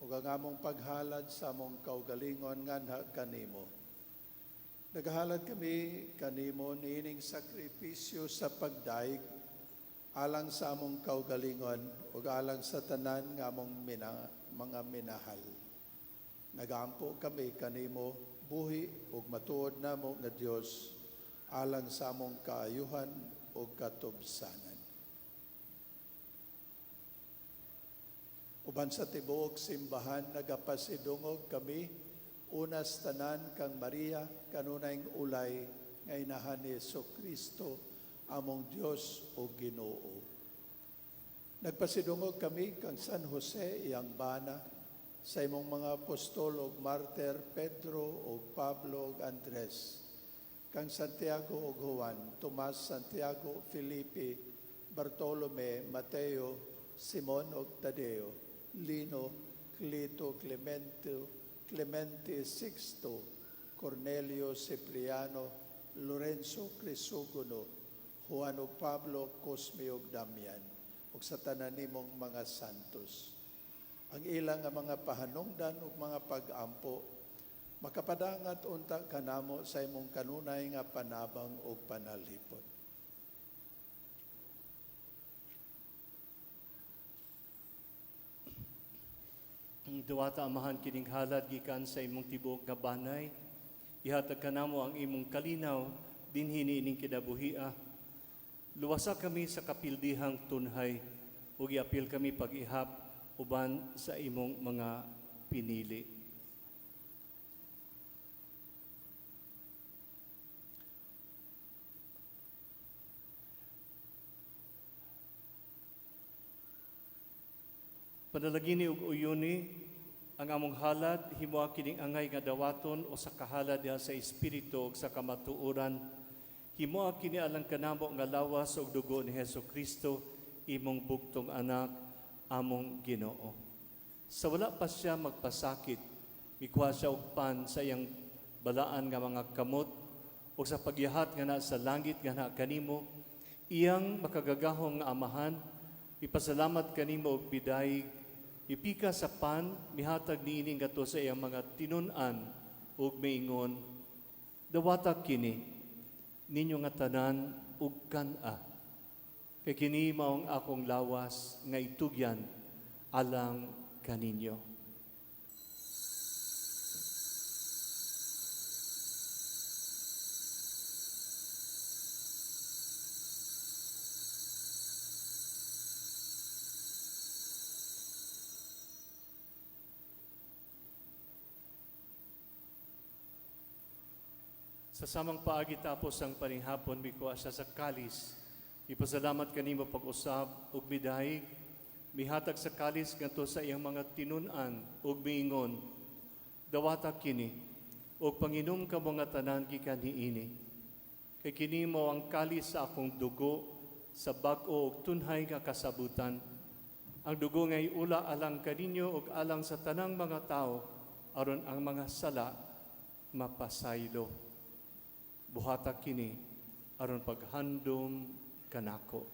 ug ang among paghalad sa among kaugalingon nganha kanimo. Naghalad kami kanimo niining sakripisyo sa pagdaig alang sa among kaugalingon ug alang sa tanan nga among mga minahal. Nagampo kami kanimo buhi ug matuod namo nga Dios alang sa among kaayuhan ug katubsanan. Uban sa tibuok simbahan nagapasidungog kami unas tanan kang Maria kanunayng ulay nga inahan ni Jesucristo among Dios o Ginoo. Nagpasidungog kami kang San Jose iyang bana sa imong mga apostol ug martir Pedro ug Pablo ug Andres, kang Santiago ug Juan, Tomas, Santiago, Felipe, Bartolome, Mateo, Simon ug Tadeo, Lino, Clito, Clemente Sixto, Cornelio Cipriano, Lorenzo Crisogono, Juan ug Pablo, Cosme ug Damian, ug sa tanan nimong mga santos. Ang ilang nga mga pahanungdan ug mga pag-ampo, makapadangat unta kanamo sa imong kanunay nga panabang ug panalipod. Duwata amahan kining halad gikan sa imong tibuok nga banay. Ihatag kanamo ang imong kalinaw dinhi niining kinabuhia. Luwasa kami sa kapildihang tunhay ug iapil kami pag-ihap uban sa imong mga pinili. Panalagini ug uyoni ang among halad, himoa kining angay nga dawaton o sa kahalad diha sa espiritu ug sa kamatuoran. Himoa kini alang kanamo nga lawas ug dugo ni Hesukristo, imong bugtong anak, among Ginoo. Sa wala pa siya magpasakit, mikuha siya og pan sa iyang balaan nga mga kamot o sa pagyahat nga na sa langit nga na kanimo, iyang makagagahom nga amahan, ipasalamat kanimo og biday. Ipika sa pan, mihatag niining gato sa iyang mga tinun-an ug miingon, dawata kini, ninyo nga tanan ug kan-a. Kay kini maong akong lawas nga itugyan alang kaninyo. Sa samang paagi tapos ang panihapon, mikuha siya sa kalis. Ipasalamat kanimo pag-usab ug midahig, mihatag sa kalis ngadto sa iyang mga tinun-an ug miingon, dawata kini, ug panginom ka mga tanan gikan niini. Kay kini mao ang kalis sa akong dugo sa bag-o ug tunhay nga kasabutan. Ang dugo ngay ula alang kaninyo ug alang sa tanang mga tao aron ang mga sala mapasaylo. Buhata kini aron paghandom kanako.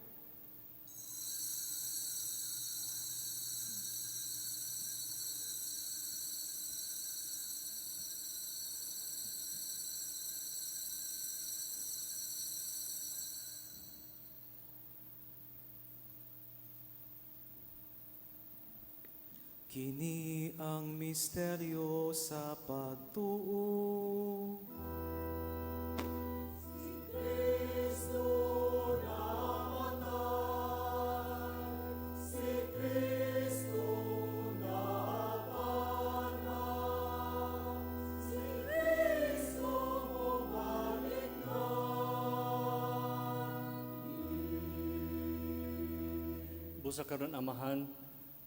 Kini ang misteryo sa pagtuo. Busa karon amahan,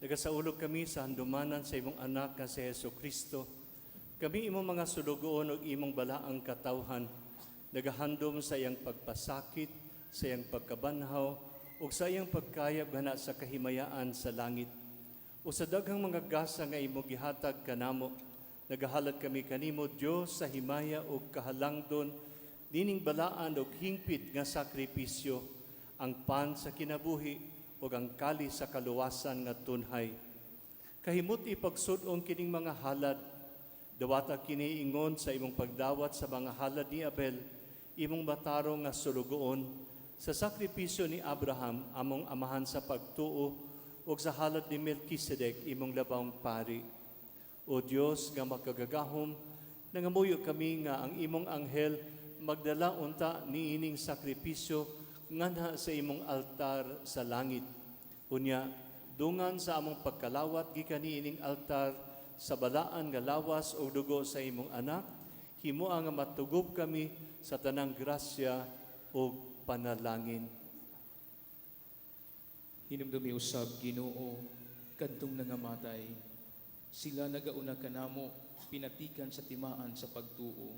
nagasaulog kami sa handumanan sa imong anak nga si Hesukristo. Kami imong mga sulugoon ug imong balaang katawhan, nagahandom sa iyang pagpasakit, sa iyang pagkabanhaw, ug sa iyang pagkayab gana sa kahimayaan sa langit. O sa daghang mga gasa nga imong gihatag kanamo, nagahalad kami kanimo Dios sa himaya ug kahalangdon, dining balaan ug hingpit nga sakripisyo, ang pan sa kinabuhi ug ang kali sa kaluwasan nga tunhay. Kahimot ipagsud-ong kining mga halad, dawata kini ingon sa imong pagdawat sa mga halad ni Abel, imong matarong nga sulugoon sa sakripisyo ni Abraham, among amahan sa pagtuo, ug sa halad ni Melkisedek, imong labang pari. O Dios nga makagagahom, nangamuyo kami nga ang imong anghel magdala unta niining sakripisyo nganha sa imong altar sa langit. Unya, dungan sa among pagkalawat gikan niining altar sa balaan nga lawas o dugo sa imong anak, himua nga matugob kami sa tanang grasya o panalangin. Hinumdumi usab Ginoo kadtong nangamatay. Sila nagauna kanamo pinatikan sa timaan sa pagtuo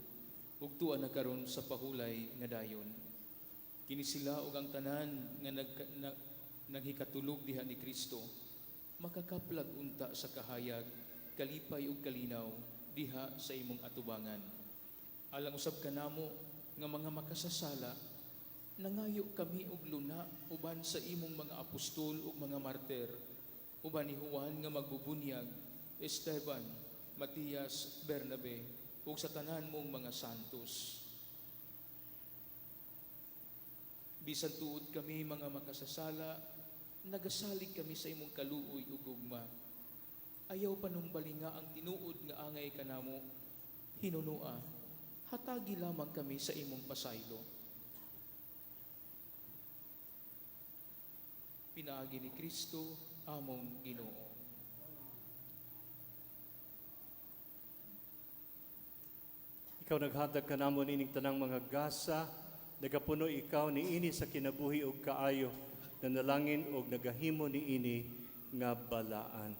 ug tuwa na karon sa pahulay nga dayon. Kini sila ug ang tanan nga naghikatulog diha ni Kristo makakaplag unta sa kahayag, kalipay ug kalinaw diha sa imong atubangan. Alang usab kanamo nga mga makasasala, nangayo kami og luna uban sa imong mga apostol ug mga martir, uban ni Juan nga magbubunyag, Esteban, Matias, Bernabe, ug sa tanan mong mga santos. Bisan tuod kami mga makasasala, nagasalig kami sa imong kaluoy ug gugma. Ayaw panumbali nga ang tinuod nga angay kanamo, hinunua, hatagi lamang kami sa imong pasaylo. Pinaagi ni Kristo among Ginoo. Ikaw naghatag ka namon ining tanang mga gasa, nagapuno ikaw ni ini sa kinabuhi ug kaayo, nanalangin og nagahimo ni ini nga balaan.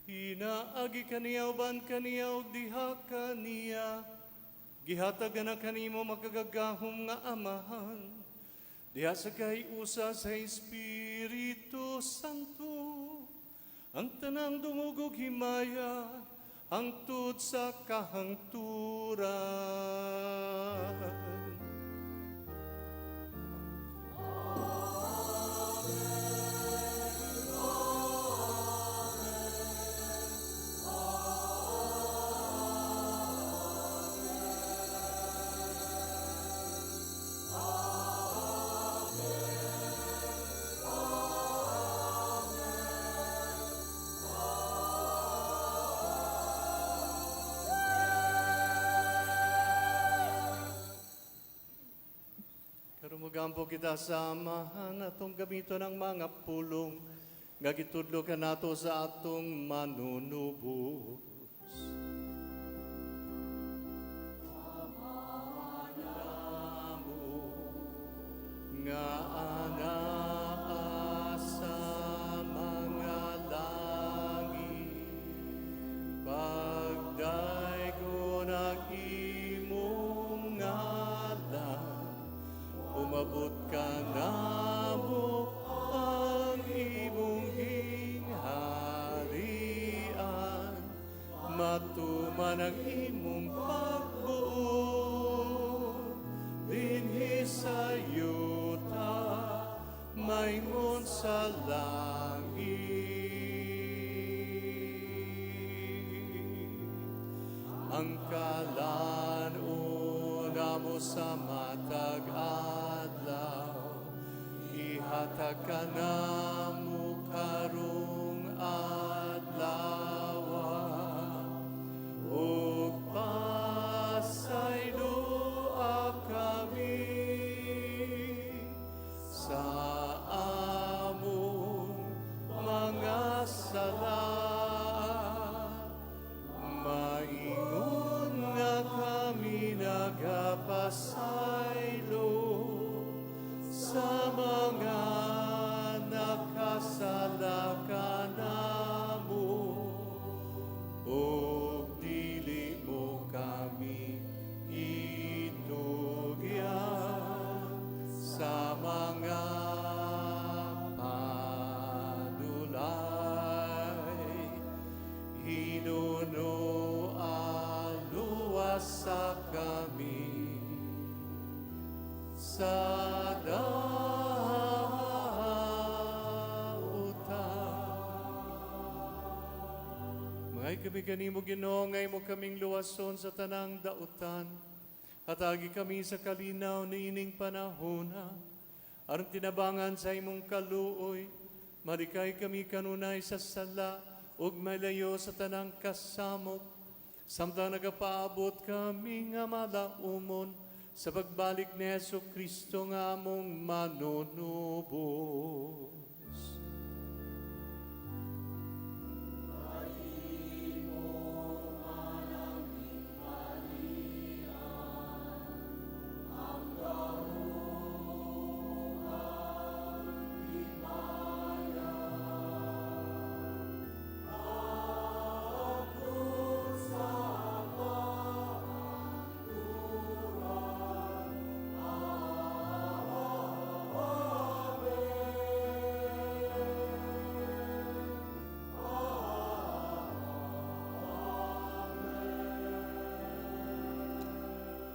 Hinaagi kaniya uban kaniya ug diha kaniya, gihatag na kanimo makagagahom nga amahan, diha sa kahiusa sa Espiritu Santo, ang tanang dumugog himaya, hangtod sa kahangturan. Mugampo kita sa amahan atong gamiton ng mga pulong nga gitudlo ka nato sa atong manunubos. Nga anaa sa mga langit, pagdaygon ang imong ngalan, umabot ka namo ang imong gingharian, matuman ang imong pagbuo, dinhi sa yuta, maingon sa langit. Ang kalanon mo sa matag adlaw, ihatag ka namo karong adlaw, ug pasayloa kami sa among mga sala. Maingon nga kami nagapasaylo sa mga nakasala Ay kami kanimo Ginoo, ngay mo kaming luwason sa tanang dautan. Hatagi kami sa kalinaw ni ining panahona. Aron tinabangan sa imong kaluoy, marikay kami kanunay sa sala, ug malayo sa tanang kasamok. Samtang nagapaabot kami nga malaumon, sa pagbalik ni Yesu Kristo nga among manunubos.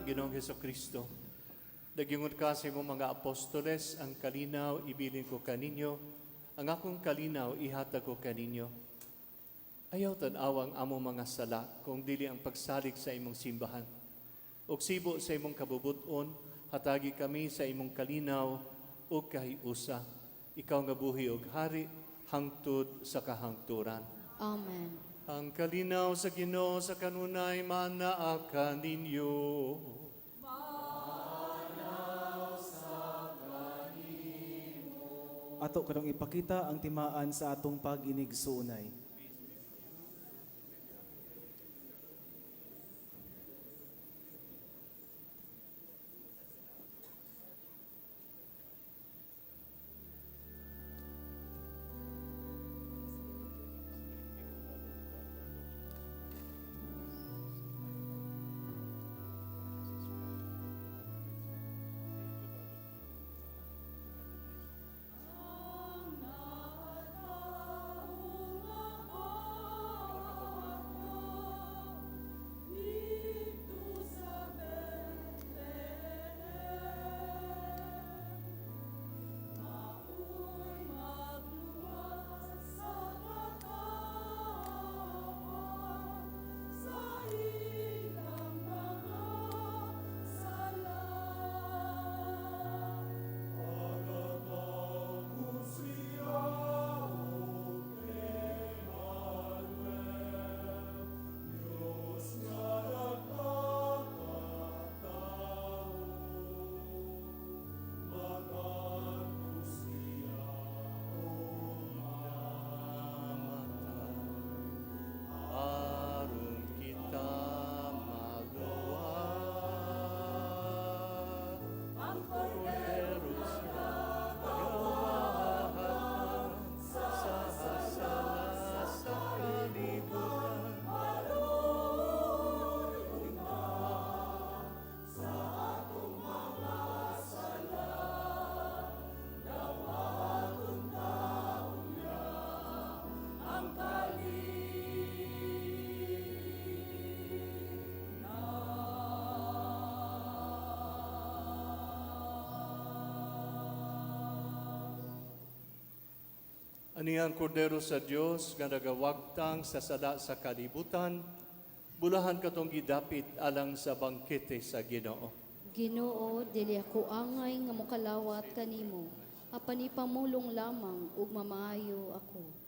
Ginoong Heso Kristo, nagingon ka sa imong mga apostoles, ang kalinaw ibilin ko kaninyo, ang akong kalinaw ihatag ko kaninyo. Ayaw tan-awang among mga sala, kung dili ang pagsalig sa imong simbahan. Og sibo sa imong kabubuton, hatagi kami sa imong kalinaw ug kahiusa. Ikaw nga buhi og hari, hangtod sa kahangturan. Amen. Ang kalinaw sa Ginoo sa kanunay manaa kaninyo. Ato kadong ipakita ang timaan sa atong pag-inigsuunay. Anihang kordero sa Dios nga nagawagtang sa sala sa kalibutan, bulahan katong gidapit alang sa bangkete sa Ginoo. Ginoo, dili ako angay nga mokalawat kanimo, apan ipamulong lamang ug mamaayo ako.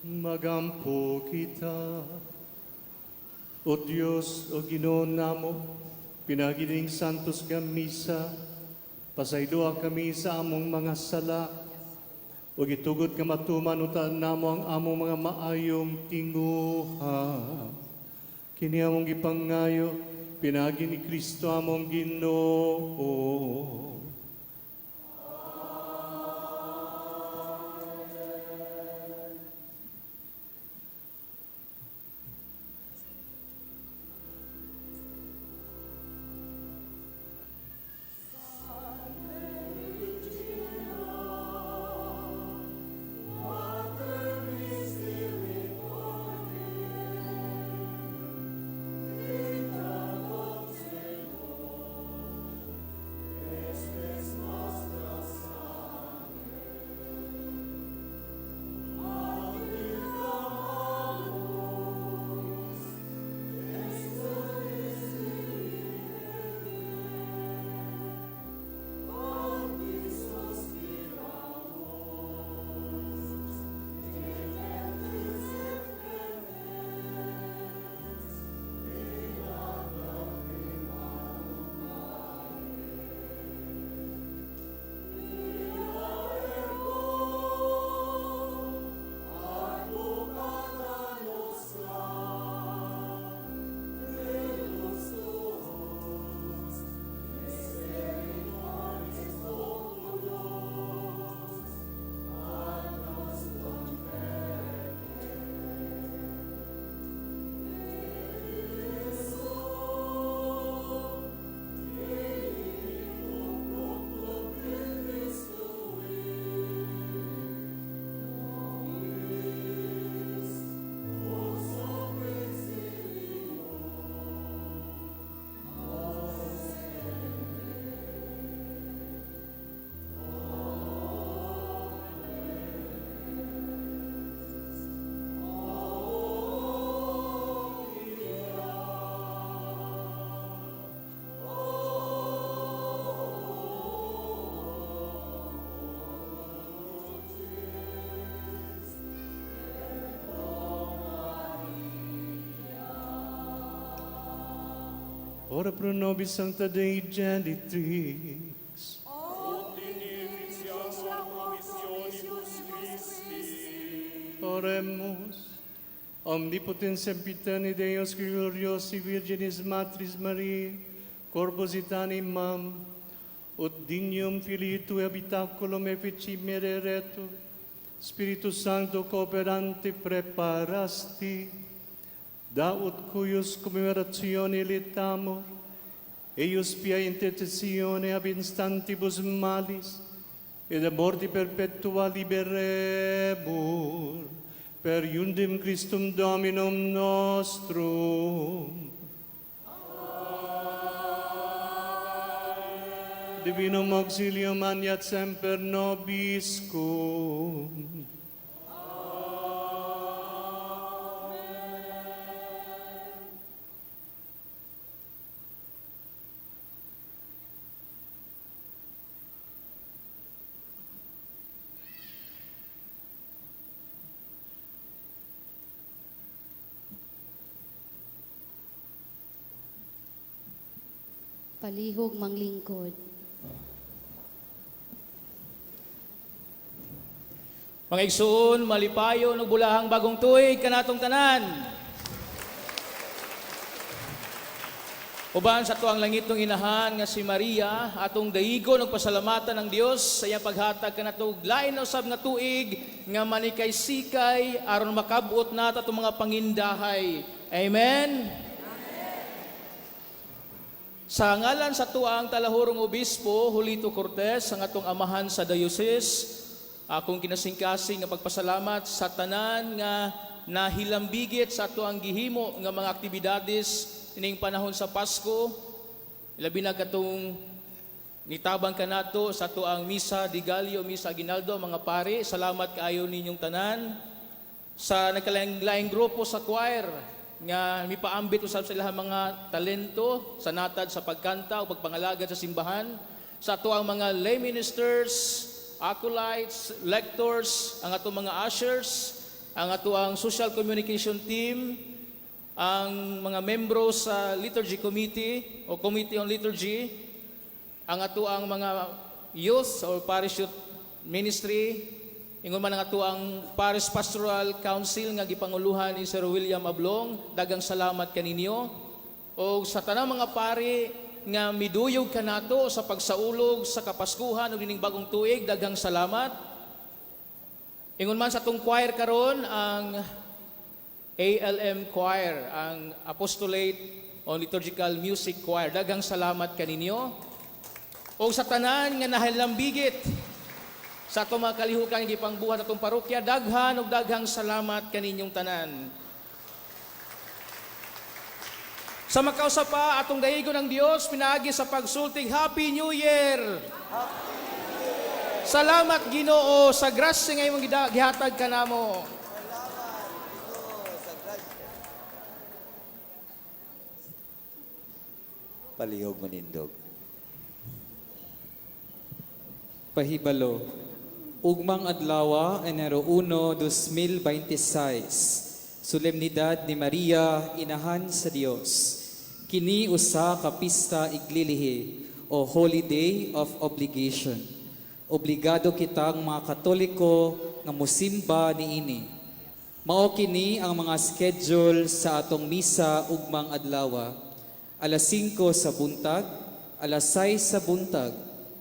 Magampo kita. O Diyos, o Ginoo namo, pinagining santos nga misa, pasayloa kami sa among mga sala, o gitugod ka matuman utaan namo ang among mga maayong tinguha. Kini among gipangayo, pinagi ni Kristo among Ginoo. Ora pro nobis Sancta Dei Genitrix. Oremus. Omnipotens sempiterni Deus gloriosi Virginis Matris Mariae, corpus animam, ut dignum Filii Tui habitaculum efficimere retur, Spiritus Sancto cooperante preparasti, da ut cuius commemoratione litamur, eius pia intercessione ab instantibus malis, et a morte perpetua liberemur, per iundem Christum Dominum nostrum. Divinum auxilium maniat semper nobiscum. Palihog manglingkod. Mga igsoon, malipayo no bulahang bagong tuig kanatong tanan. Uban sa tuang langitong inahan nga si Maria, atong daigon og pasalamatan ng Dios sa iyang paghatag kanatog lain na usab nga tuig nga manikay-sikay aron makabot nata atong mga pangindahay. Amen. Sa ngalan sa tuang talahurong obispo Julito Cortez, ang atong amahan sa diocese, akong kinasingkasing nga pagpasalamat sa tanan nga nahilambigit sa tuang gihimo nga mga aktibidades ining panahon sa Pasko. Labi na katong nitabang kanato sa tuang Misa di Gallo, Misa Aguinaldo, mga pari, salamat kaayo ninyong tanan. Sa nagkalaing-laing grupo sa choir, nga mipaambit usab sila mga talento sa natad sa pagkanta o pagpangalagad sa simbahan, sa atuang mga lay ministers, acolytes, lectors, ang atong mga ushers, ang atuang social communication team, ang mga membro sa liturgy committee o committee on liturgy, ang atuang mga youth or parish youth ministry, ingon man ang atuang parish pastoral council nga gipanguluhan ni Sir William Ablong, dagang salamat kaninyo. O sa tanang mga pari nga miduyog kanato sa pagsaulog sa kapaskuhan o dining bagong tuig, dagang salamat. Ingon man sa atong choir karon, ang ALM choir, ang Apostolate on Liturgical Music Choir, dagang salamat kaninyo. O sa tanan nga nahalambigit sa atong mga kalihukan nga gipangbuhat atong parokya, daghan ug daghang salamat kaninyong tanan. Sa makausa pa, atong dayigon ng Dios pinaagi sa pagsultig Happy New Year. Salamat Ginoo sa grasya nga imong gihatag kanamo. Palihog manindog. Pahibalo, ugmang adlaw, Enero 1, 2026, Solemnidad ni Maria, Inahan sa Dios. Kini usa ka pista iglilihi o Holiday of Obligation. Obligado kitang mga Katoliko nga mosimba niini. Mao kini ang mga schedule sa atong misa ugmang adlaw. Alas 5 sa buntag, alas 6 sa buntag,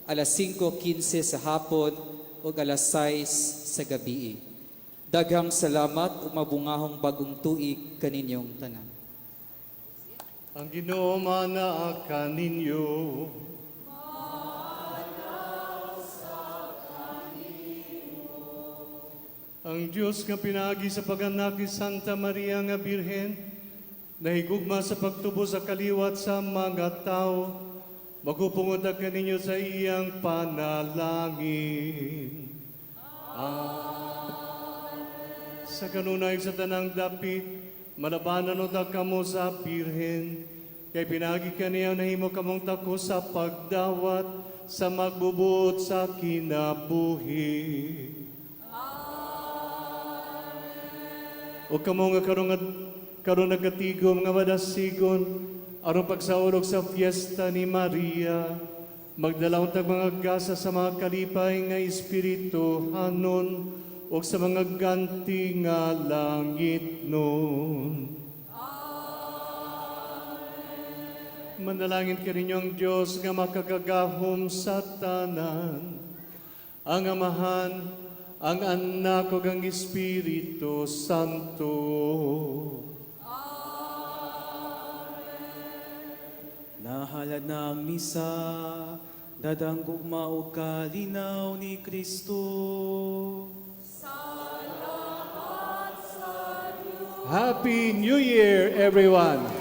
alas 5:15 sa hapon, ug alas 6 sa gabi. Daghang salamat ug mabungahong bagong tuig kaninyong tanan. Ang Ginoo manaa kaninyo. Ang Diyos nga pinagi sa pag-anak ni Santa Maria nga Birhen, nahigugma sa pagtubo sa kaliwat sa mga tao, magupungod na kaninyo sa iyang panalangin. Sa kanunay sa tanang dapit, malabanan o kamo sa Birhen, kay pinagi kaniya nahimo kamong tako sa pagdawat sa magbubuot sa kinabuhi. O kamo nga karon nagatigo mga madasigon aron pagsaulog sa fiesta ni Maria, magdala untag mga gasa sa mga kalipay nga espiritu hanon o sa mga ganti nga langit nun. Manalangin ka ninyo ang Diyos nga makakagahom sa tanan, ang Amahan, ang Anak ug ang Espiritu Santo. Nahalad na ang misa, dadanggog mao kalinaw ni Kristo. Happy New Year, everyone!